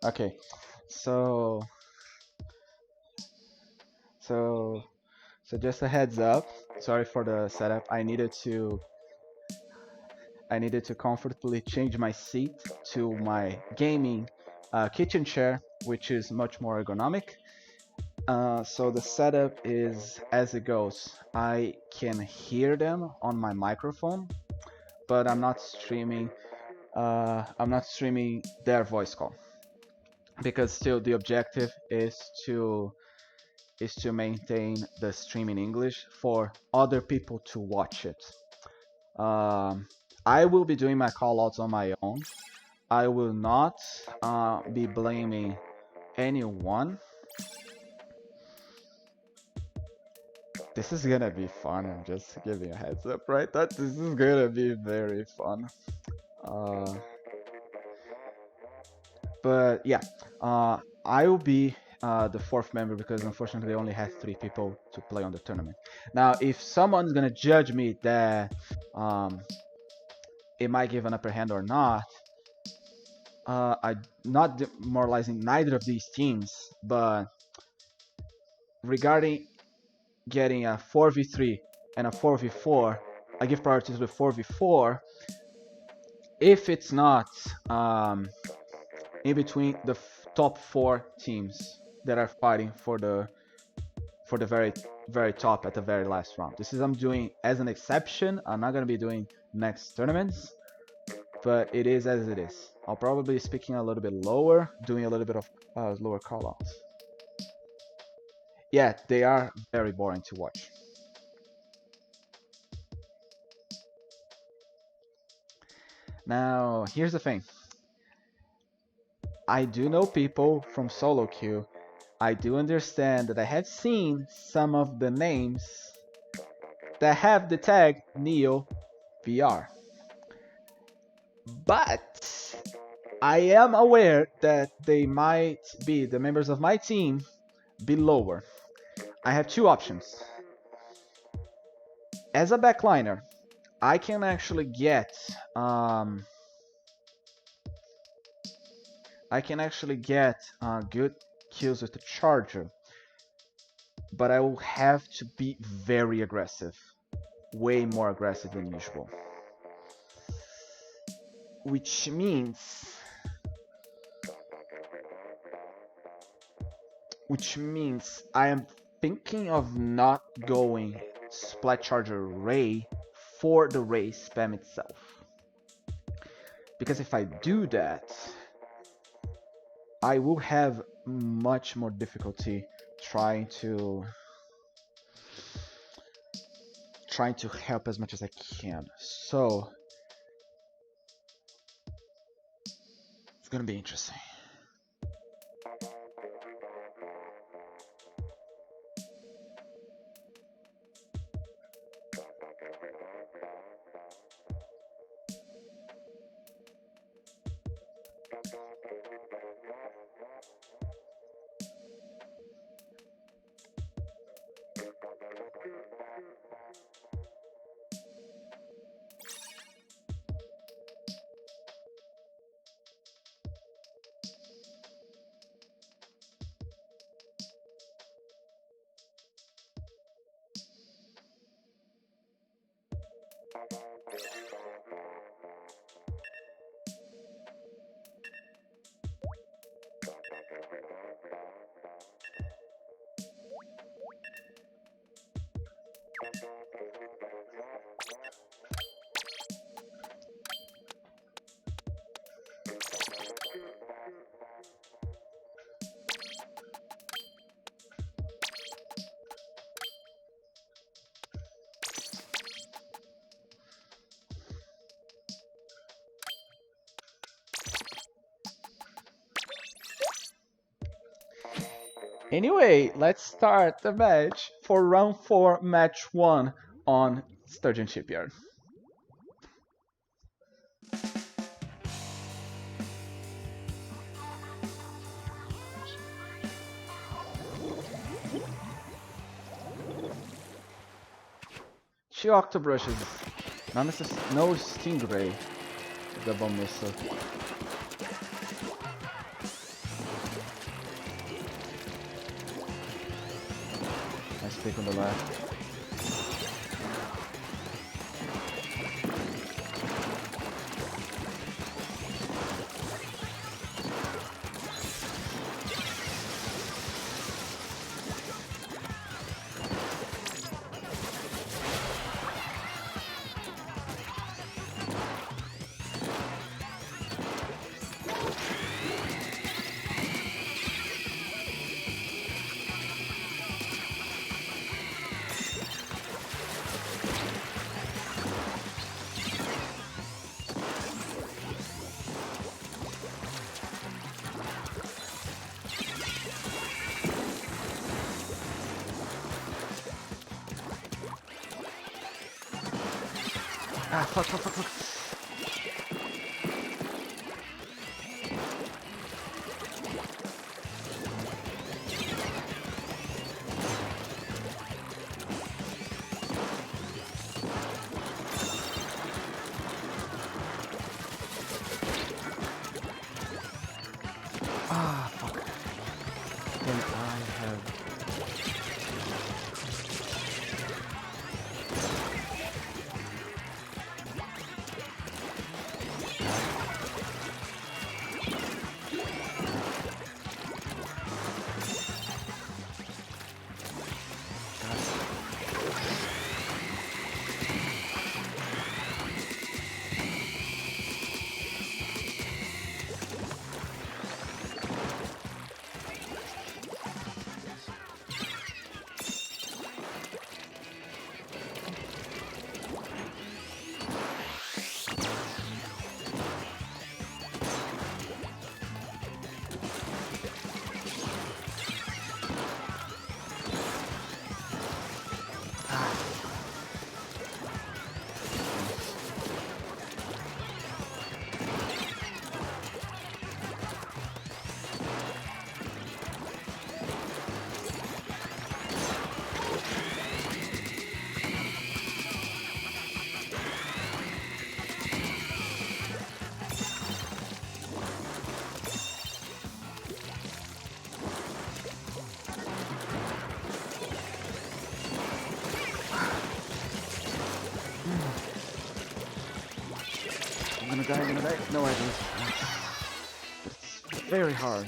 Speaker 1: Okay, so so so just a heads up. Sorry for the setup. I needed to comfortably change my seat to my gaming kitchen chair, which is much more ergonomic. So the setup is as it goes. I can hear them on my microphone, but I'm not streaming. I'm not streaming their voice call because still the objective is to maintain the stream in English for other people to watch it. Um, I will be doing my callouts on my own. I will not be blaming anyone. This is gonna be fun. I'm just giving a heads up, right? That this is gonna be very fun. Uh, but yeah, I will be the fourth member because unfortunately I only had three people to play on the tournament. Now, if someone's gonna judge me that um, it might give an upper hand or not, I'm not demoralizing neither of these teams, but regarding getting a 4v3 and a 4v4, I give priority to the 4v4 if it's not in between the top four teams that are fighting for the very top at the very last round. This is I'm doing as an exception. I'm not gonna be doing next tournaments, but it is as it is. I'll probably be speaking a little bit lower, doing a little bit of lower callouts. Yeah, they are very boring to watch. Now, here's the thing. I do know people from solo queue. I do understand that I have seen some of the names that have the tag Neo VR. But I am aware that they might be, the members of my team, be lower. I have two options. As a backliner, I can actually get good kills with the charger, but I will have to be very aggressive, way more aggressive than usual. Which means I am thinking of not going Splat Charger Ray for the Ray spam itself. Because if I do that, I will have much more difficulty trying to help as much as I can. So it's gonna be interesting. Anyway, let's start the match for round 4, match 1 on Sturgeon Shipyard. Two Octobrushes, no Stingray, double missile. Nice pick on the left. Ah, fuck. Ah, fuck. Then I have... gonna die, I'm gonna die. No, I don't. It's very hard.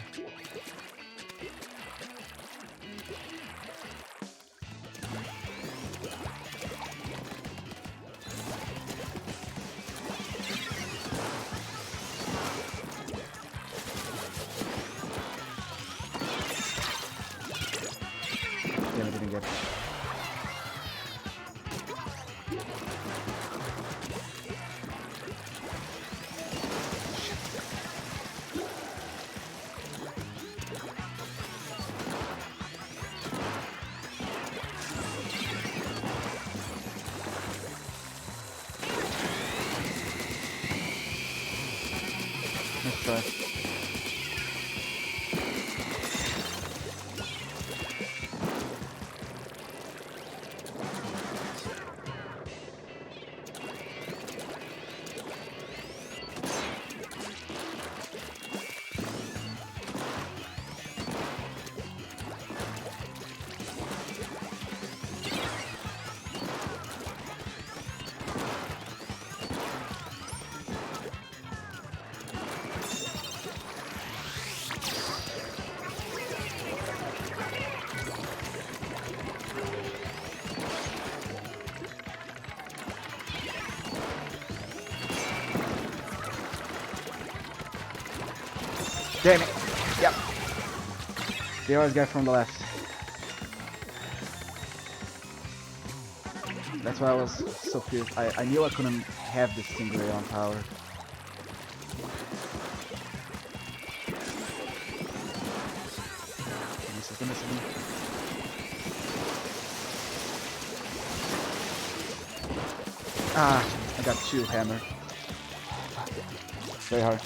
Speaker 1: Damn, I didn't get it. Let's try. Damn it! Yep. They always get from the left. That's why I was so fierce. I knew I couldn't have this Stingray on power. Goodness me. Ah, I got 2 hammer. Very hard.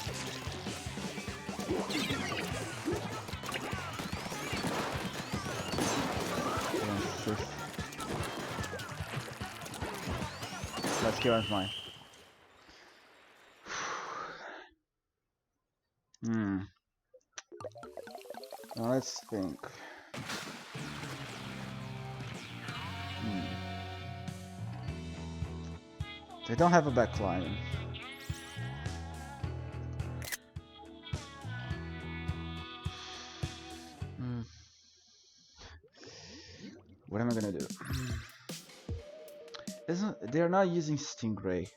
Speaker 1: Let's kill us mine. Now let's think. They don't have a backline. What am I gonna do? They're not using Stingray.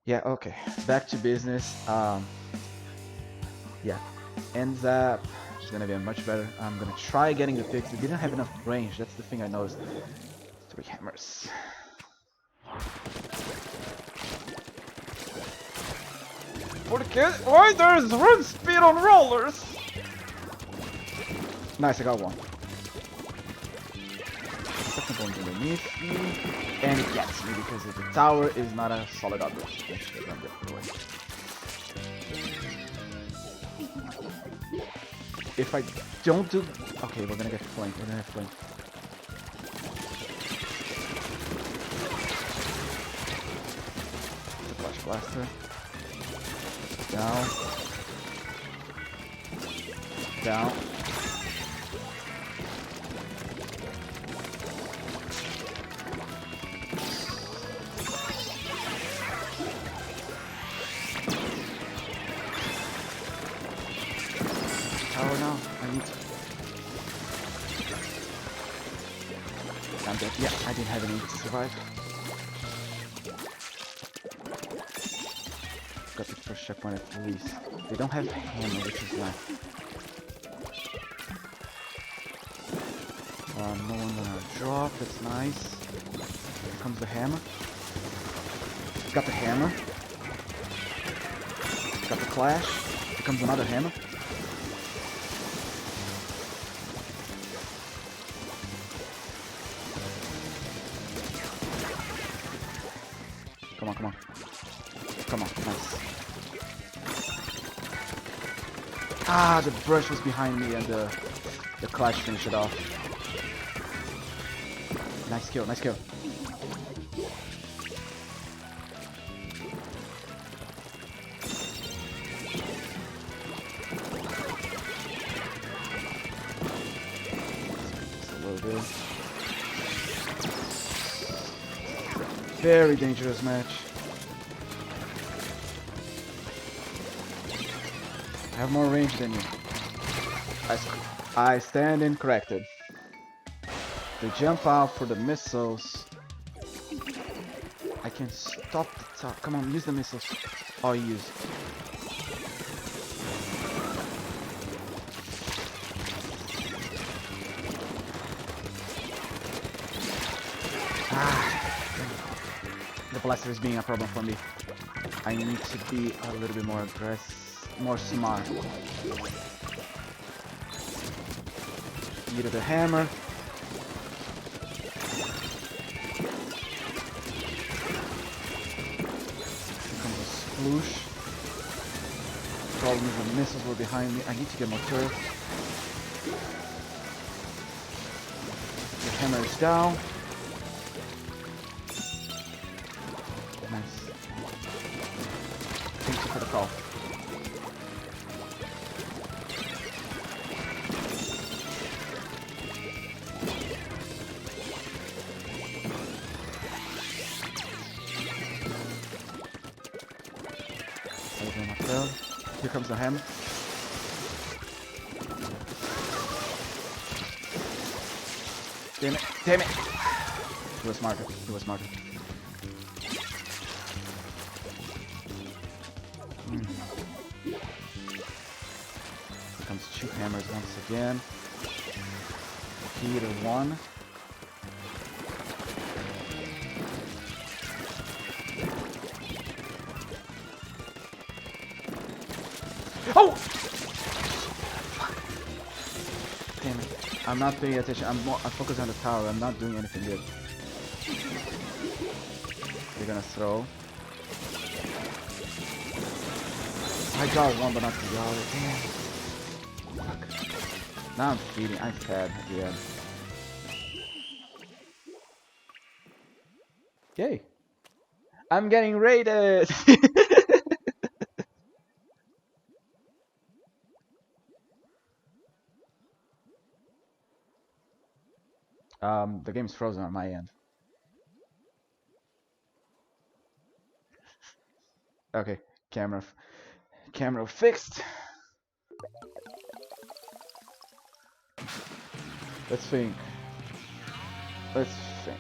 Speaker 1: Yeah, okay. Back to business. Yeah. Ends up it's gonna be much better. I'm gonna try getting the fix. It didn't have enough range, that's the thing I noticed. 3 hammers. Why there's run speed on rollers? Nice, I got one. second one's underneath me, and it gets me because the tower is not a solid object. I should have done that the way. If I don't do... Okay, we're gonna get flanked. We're gonna get flanked. The Flash Blaster. Down. Down. Tower now. I need to... I'm dead. Yeah, I didn't have any to survive. Got the first checkpoint at least. They don't have hammer, which is left. No one gonna drop. That's nice. Here comes the hammer. Got the hammer. Got the clash. Here comes another hammer. Come on, come on. Come on, nice. Ah, the brush was behind me and the clash finished it off. Nice kill, nice kill. Just a little bit. Very dangerous match. I have more range than you. I stand incorrected. They jump out for the missiles. I can stop the top. Come on, use the missiles. Oh, use. The blaster is being a problem for me. I need to be a little bit more aggressive, more smart. Needed the hammer. Here comes a sploosh. Problem is the missiles were behind me. I need to get more turret. The hammer is down. Nice. Thank you for the call. Here comes the hammer. Damn it! Damn it! He was smarter. He was smarter. Here comes two hammers once again. Peter one. Oh! Fuck. Damn it. I'm not paying attention. I'm focused on the tower. I'm not doing anything good. They're gonna throw. I got one, but not the other. Damn. Fuck. Now I'm feeding. I'm fed at the end. Yay. I'm getting raided! The game's frozen on my end. Okay, camera fixed. Let's think. Let's think.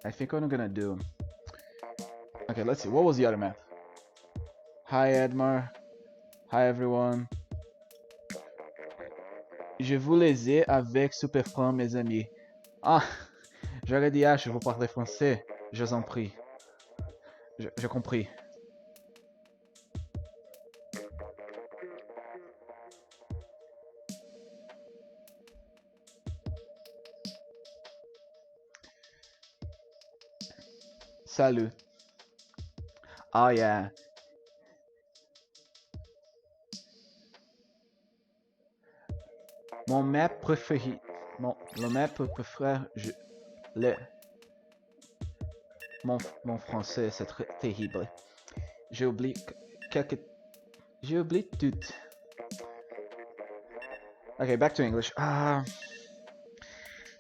Speaker 1: I think what I'm gonna do. Okay, let's see. What was the other map? Hi, Edmar. Hi, everyone. Je vous les ai avec super franc, mes amis. Ah, j'aurais dit H, vous parlez français. Je vous en prie. Je compris. Salut. Oh yeah. Mon map préféré. Le map préféré. Mon français, c'est très terrible. J'ai oublié quelques. J'ai oublié tout. Okay, back to English.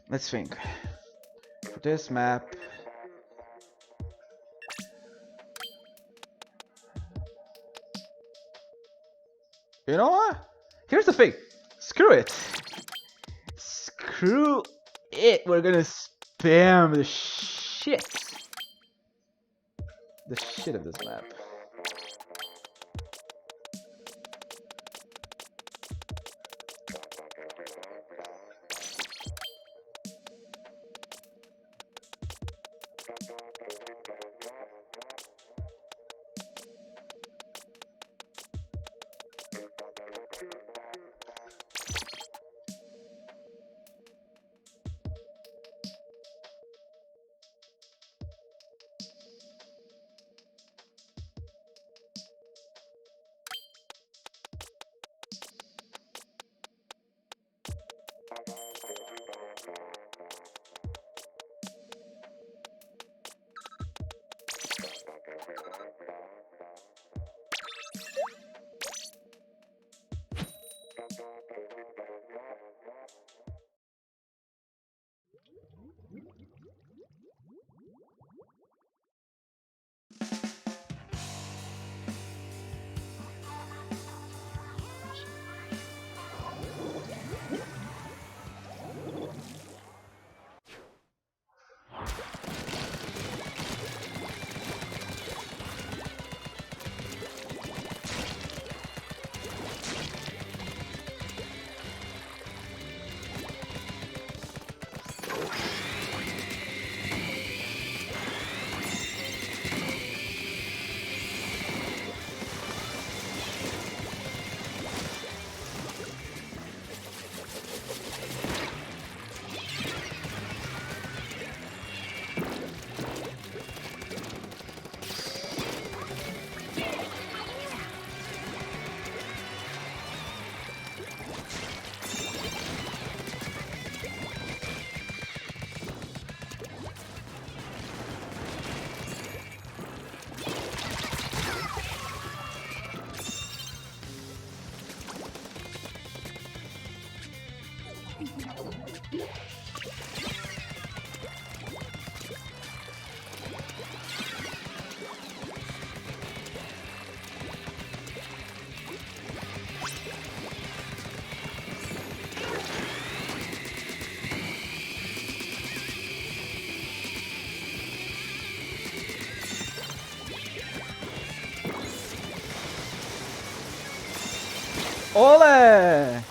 Speaker 1: Let's think. For this map. You know what? Here's the thing. Screw it. Screw it. We're gonna spam the shit. The shit of this map. Ole!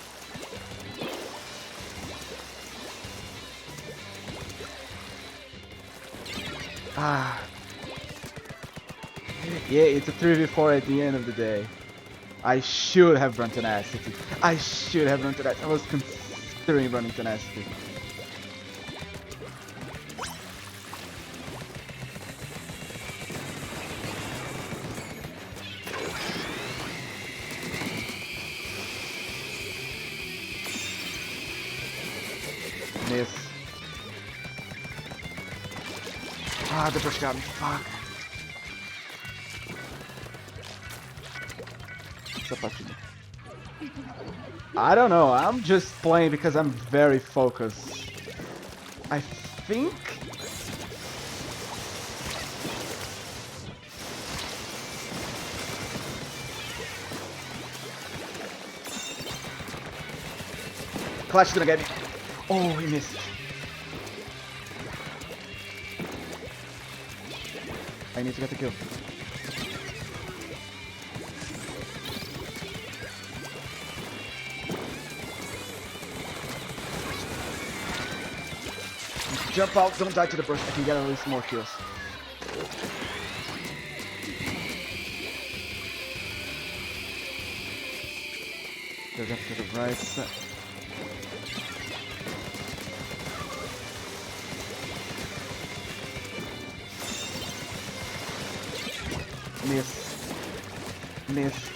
Speaker 1: Ah. Yeah, it's a 3v4 at the end of the day. I should have run tenacity. I should have run tenacity. I was considering running tenacity. Miss. Ah, the brush got me. Fuck. What's up, Archie? I don't know. I'm just playing because I'm very focused. I think. Clash is gonna get me. Oh, he missed. I need to get the kill. Jump out, don't die to the burst. I can get at least more kills. Go jump to the right side. Miss. Miss.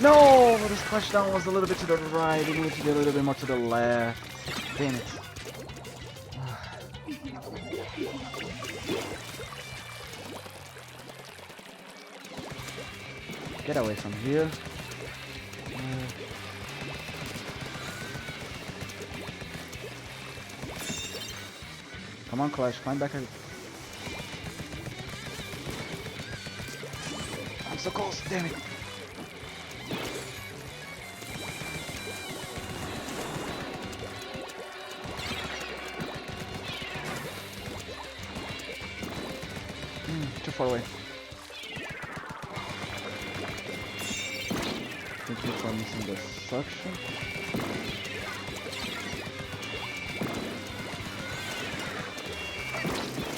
Speaker 1: No! This touchdown was a little bit to the right. It needed to be a little bit more to the left. Damn it. Get away from here. Come on, Clash. Climb back. I'm so close. Damn it. Too far away. Thank you for missing the suction.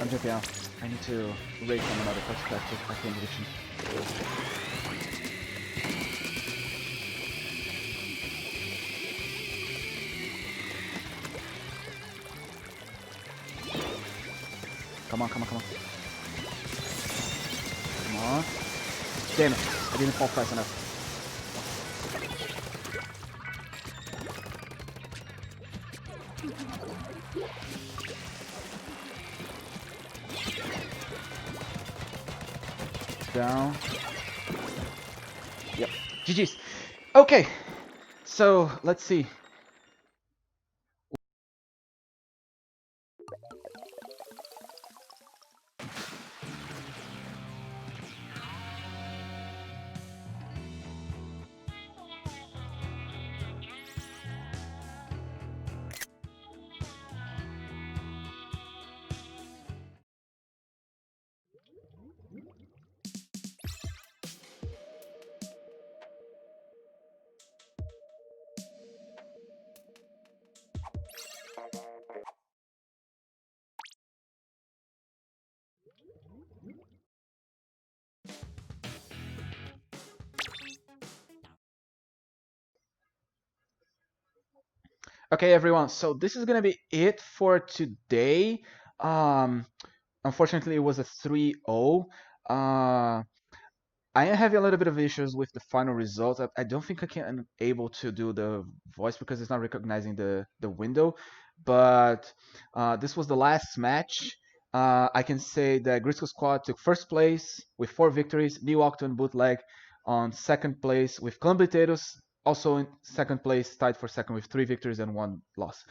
Speaker 1: I'm jumping out. I need to rake from another perspective. I can't reach him. Come on, come on, come on. Come on. Damn it. I didn't fall fast enough. Down. Yep. GG's. Okay. So, let's see. Okay, everyone. So this is gonna be it for today. Um, Unfortunately, it was a 3-0. I am having a little bit of issues with the final result. I don't think I can able to do the voice because it's not recognizing the window. But this was the last match. I can say that Grisco Squad took first place with 4 victories. New Octon Bootleg on second place with Clan Potatoes also in second place, tied for second with 3 victories and 1 loss.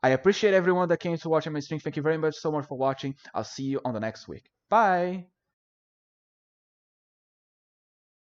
Speaker 1: I appreciate everyone that came to watch my stream. Thank you very much so much for watching. I'll see you on the next week. Bye!